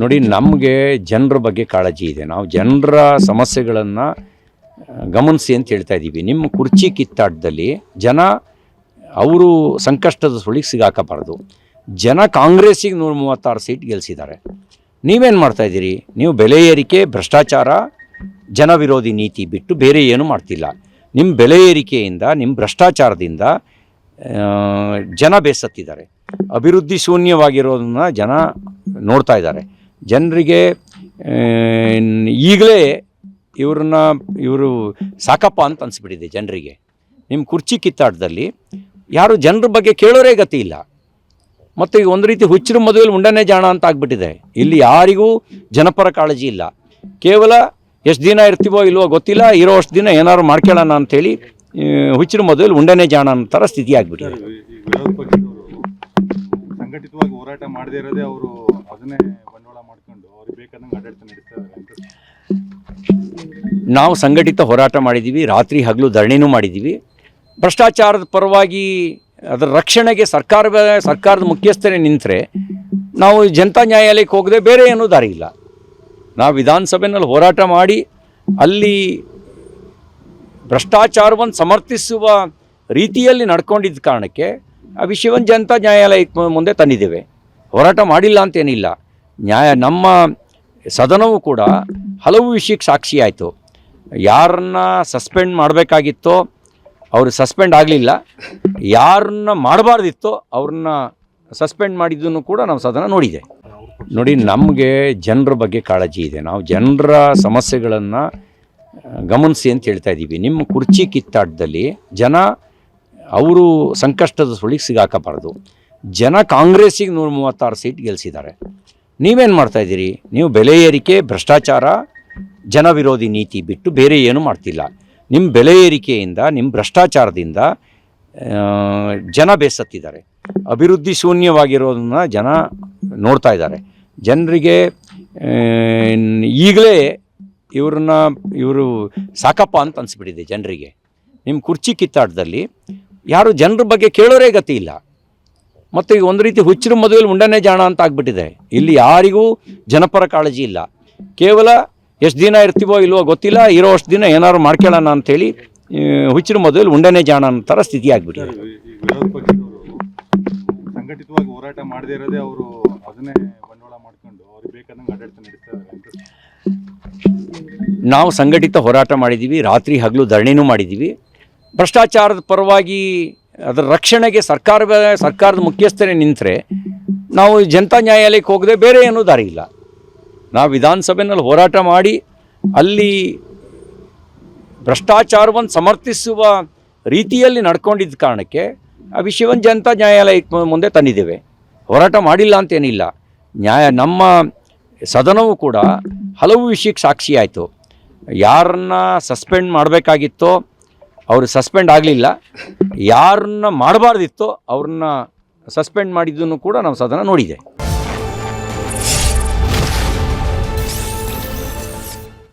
ನೋಡಿ, ನಮಗೆ ಜನರ ಬಗ್ಗೆ ಕಾಳಜಿ ಇದೆ. ನಾವು ಜನರ ಸಮಸ್ಯೆಗಳನ್ನು ಗಮನಿಸಿ ಅಂತ ಹೇಳ್ತಾ ಇದ್ದೀವಿ. ನಿಮ್ಮ ಕುರ್ಚಿ ಕಿತ್ತಾಟದಲ್ಲಿ ಜನ ಅವರು ಸಂಕಷ್ಟದ ಸುಳಿಗೆ ಸಿಗಾಕಬಾರ್ದು. ಜನ ಕಾಂಗ್ರೆಸ್ಸಿಗೆ 136 ಸೀಟ್ ಗೆಲ್ಲಿಸಿದ್ದಾರೆ. ನೀವೇನು ಮಾಡ್ತಾಯಿದ್ದೀರಿ? ನೀವು ಬೆಲೆ ಏರಿಕೆ, ಭ್ರಷ್ಟಾಚಾರ, ಜನ ವಿರೋಧಿ ನೀತಿ ಬಿಟ್ಟು ಬೇರೆ ಏನೂ ಮಾಡ್ತಿಲ್ಲ. ನಿಮ್ಮ ಬೆಲೆ ಏರಿಕೆಯಿಂದ, ನಿಮ್ಮ ಭ್ರಷ್ಟಾಚಾರದಿಂದ ಜನ ಬೇಸತ್ತಿದ್ದಾರೆ. ಅಭಿವೃದ್ಧಿ ಶೂನ್ಯವಾಗಿರೋದನ್ನ ಜನ ನೋಡ್ತಾ ಇದ್ದಾರೆ. ಜನರಿಗೆ ಈಗಲೇ ಇವರು ಸಾಕಪ್ಪ ಅಂತ ಅನಿಸ್ಬಿಟ್ಟಿದೆ ಜನರಿಗೆ. ನಿಮ್ಮ ಕುರ್ಚಿ ಕಿತ್ತಾಟದಲ್ಲಿ ಯಾರು ಜನರ ಬಗ್ಗೆ ಕೇಳೋರೇ ಗತಿ ಇಲ್ಲ. ಮತ್ತು ಈಗ ಒಂದು ರೀತಿ ಹುಚ್ಚರ ಮದುವೆಯಲ್ಲಿ ಉಂಡನೇ ಜಾಣ ಅಂತ ಆಗ್ಬಿಟ್ಟಿದೆ. ಇಲ್ಲಿ ಯಾರಿಗೂ ಜನಪರ ಕಾಳಜಿ ಇಲ್ಲ. ಕೇವಲ ಎಷ್ಟು ದಿನ ಇರ್ತೀವೋ ಇಲ್ವೋ ಗೊತ್ತಿಲ್ಲ, ಇರೋ ಅಷ್ಟು ದಿನ ಏನಾದ್ರು ಮಾಡ್ಕೊಳ್ಳೋಣ ಅಂಥೇಳಿ ಹುಚ್ಚರ ಮದುವೆಯಲ್ಲಿ ಉಂಡನೇ ಜಾಣ ಅನ್ನೋ ಸ್ಥಿತಿ ಆಗಿಬಿಟ್ಟಿದೆ. ವಿರೋಧ ಪಕ್ಷದವರು ಸಂಘಟಿತವಾಗಿ ಹೋರಾಟ ಮಾಡದೇ ಇರೋದೇ ಅವರು ಅದನ್ನೇ ಬಂಡವಾಳ ಮಾಡ್ಕೊಂಡು ಅವ್ರಿಗೆ ಬೇಕಾದಂಗೆ ಆಡಳಿತ ನಡೆಸ್ತಾ ಇದ್ದಾರೆ. ನಾವು ಸಂಘಟಿತ ಹೋರಾಟ ಮಾಡಿದ್ದೀವಿ, ರಾತ್ರಿ ಹಗಲು ಧರಣಿನೂ ಮಾಡಿದ್ದೀವಿ. ಭ್ರಷ್ಟಾಚಾರದ ಪರವಾಗಿ ಅದರ ರಕ್ಷಣೆಗೆ ಸರ್ಕಾರದ ಮುಖ್ಯಸ್ಥರೇ ನಿಂತರೆ ನಾವು ಜನತಾ ನ್ಯಾಯಾಲಯಕ್ಕೆ ಹೋಗದೆ ಬೇರೆ ಏನೂ ದಾರಿ ಇಲ್ಲ. ನಾವು ವಿಧಾನಸಭೆಯಲ್ಲಿ ಹೋರಾಟ ಮಾಡಿ ಅಲ್ಲಿ ಭ್ರಷ್ಟಾಚಾರವನ್ನು ಸಮರ್ಥಿಸುವ ರೀತಿಯಲ್ಲಿ ನಡ್ಕೊಂಡಿದ್ದ ಕಾರಣಕ್ಕೆ ಆ ವಿಷಯವನ್ನು ಜನತಾ ನ್ಯಾಯಾಲಯಕ್ಕೆ ಮುಂದೆ ತಂದಿದ್ದೇವೆ. ಹೋರಾಟ ಮಾಡಿಲ್ಲ ಅಂತೇನಿಲ್ಲ. ನಮ್ಮ ಸದನವೂ ಕೂಡ ಹಲವು ವಿಷಯಕ್ಕೆ ಸಾಕ್ಷಿ ಆಯಿತು. ಯಾರನ್ನ ಸಸ್ಪೆಂಡ್ ಮಾಡಬೇಕಾಗಿತ್ತೋ ಅವರು ಸಸ್ಪೆಂಡ್ ಆಗಲಿಲ್ಲ, ಯಾರನ್ನ ಮಾಡಬಾರ್ದಿತ್ತೋ ಅವ್ರನ್ನ ಸಸ್ಪೆಂಡ್ ಮಾಡಿದ್ದನ್ನು ಕೂಡ ನಾವು ಸದನ ನೋಡಿದೆ. ನೋಡಿ, ನಮಗೆ ಜನರ ಬಗ್ಗೆ ಕಾಳಜಿ ಇದೆ. ನಾವು ಜನರ ಸಮಸ್ಯೆಗಳನ್ನು ಗಮನಿಸಿ ಅಂತ ಹೇಳ್ತಾ ಇದ್ದೀವಿ. ನಿಮ್ಮ ಕುರ್ಚಿ ಕಿತ್ತಾಟದಲ್ಲಿ ಜನ ಅವರು ಸಂಕಷ್ಟದ ಸುಳಿಗೆ ಸಿಗಾಕಬಾರ್ದು. ಜನ ಕಾಂಗ್ರೆಸ್ಸಿಗೆ 136 ಸೀಟ್ ಗೆಲ್ಲಿಸಿದ್ದಾರೆ. ನೀವೇನು ಮಾಡ್ತಾಯಿದ್ದೀರಿ? ನೀವು ಬೆಲೆ ಏರಿಕೆ, ಭ್ರಷ್ಟಾಚಾರ, ಜನ ವಿರೋಧಿ ನೀತಿ ಬಿಟ್ಟು ಬೇರೆ ಏನೂ ಮಾಡ್ತಿಲ್ಲ. ನಿಮ್ಮ ಬೆಲೆ ಏರಿಕೆಯಿಂದ, ನಿಮ್ಮ ಭ್ರಷ್ಟಾಚಾರದಿಂದ ಜನ ಬೇಸತ್ತಿದ್ದಾರೆ. ಅಭಿವೃದ್ಧಿ ಶೂನ್ಯವಾಗಿರೋದನ್ನ ಜನ ನೋಡ್ತಾ ಇದ್ದಾರೆ. ಜನರಿಗೆ ಈಗಲೇ ಇವರು ಸಾಕಪ್ಪ ಅಂತ ಅನಿಸ್ಬಿಟ್ಟಿದೆ ಜನರಿಗೆ. ನಿಮ್ಮ ಕುರ್ಚಿ ಕಿತ್ತಾಟದಲ್ಲಿ ಯಾರು ಜನರ ಬಗ್ಗೆ ಕೇಳೋರೇ ಗತಿ ಇಲ್ಲ. ಮತ್ತು ಈಗ ಒಂದು ರೀತಿ ಹುಚ್ಚರ ಮದುವೆಯಲ್ಲಿ ಉಂಡನೇ ಜಾಣ ಅಂತ ಆಗ್ಬಿಟ್ಟಿದೆ. ಇಲ್ಲಿ ಯಾರಿಗೂ ಜನಪರ ಕಾಳಜಿ ಇಲ್ಲ. ಕೇವಲ ಎಷ್ಟು ದಿನ ಇರ್ತೀವೋ ಇಲ್ವೋ ಗೊತ್ತಿಲ್ಲ, ಇರೋ ಅಷ್ಟು ದಿನ ಏನಾದ್ರು ಮಾಡ್ಕೊಳ್ಳೋಣ ಅಂಥೇಳಿ ಹುಚ್ಚರ ಮದುವೆಯಲ್ಲಿ ಉಂಡನೇ ಜಾಣ ಅನ್ನೋ ಸ್ಥಿತಿ ಆಗಿಬಿಟ್ಟಿದೆ. ವಿರೋಧ ಪಕ್ಷದವರು ಸಂಘಟಿತವಾಗಿ ಹೋರಾಟ ಮಾಡದೇ ಇರೋದೇ ಅವರು ಅದನ್ನೇ ಬಂಡವಾಳ ಮಾಡ್ಕೊಂಡು ಅವ್ರಿಗೆ ಬೇಕಾದಂಗೆ ಆಡಳಿತ ನಡೆಸ್ತಾ ಇದ್ದಾರೆ. ನಾವು ಸಂಘಟಿತ ಹೋರಾಟ ಮಾಡಿದ್ದೀವಿ, ರಾತ್ರಿ ಹಗಲು ಧರಣಿನೂ ಮಾಡಿದ್ದೀವಿ. ಭ್ರಷ್ಟಾಚಾರದ ಪರವಾಗಿ ಅದರ ರಕ್ಷಣೆಗೆ ಸರ್ಕಾರದ ಮುಖ್ಯಸ್ಥರೇ ನಿಂತರೆ ನಾವು ಜನತಾ ನ್ಯಾಯಾಲಯಕ್ಕೆ ಹೋಗದೆ ಬೇರೆ ಏನೂ ದಾರಿ ಇಲ್ಲ. ನಾವು ವಿಧಾನಸಭೆಯಲ್ಲಿ ಹೋರಾಟ ಮಾಡಿ ಅಲ್ಲಿ ಭ್ರಷ್ಟಾಚಾರವನ್ನು ಸಮರ್ಥಿಸುವ ರೀತಿಯಲ್ಲಿ ನಡ್ಕೊಂಡಿದ್ದ ಕಾರಣಕ್ಕೆ ಆ ವಿಷಯವನ್ನು ಜನತಾ ನ್ಯಾಯಾಲಯಕ್ಕೆ ಮುಂದೆ ತಂದಿದ್ದೇವೆ. ಹೋರಾಟ ಮಾಡಿಲ್ಲ ಅಂತೇನಿಲ್ಲ. ನಮ್ಮ ಸದನವೂ ಕೂಡ ಹಲವು ವಿಷಯಕ್ಕೆ ಸಾಕ್ಷಿ ಆಯಿತು. ಯಾರನ್ನ ಸಸ್ಪೆಂಡ್ ಮಾಡಬೇಕಾಗಿತ್ತೋ ಅವರು ಸಸ್ಪೆಂಡ್ ಆಗಲಿಲ್ಲ, ಯಾರನ್ನ ಮಾಡಬಾರ್ದಿತ್ತೋ ಅವ್ರನ್ನ ಸಸ್ಪೆಂಡ್ ಮಾಡಿದ್ದನ್ನು ಕೂಡ ನಾವು ಸದನ ನೋಡಿದೆ.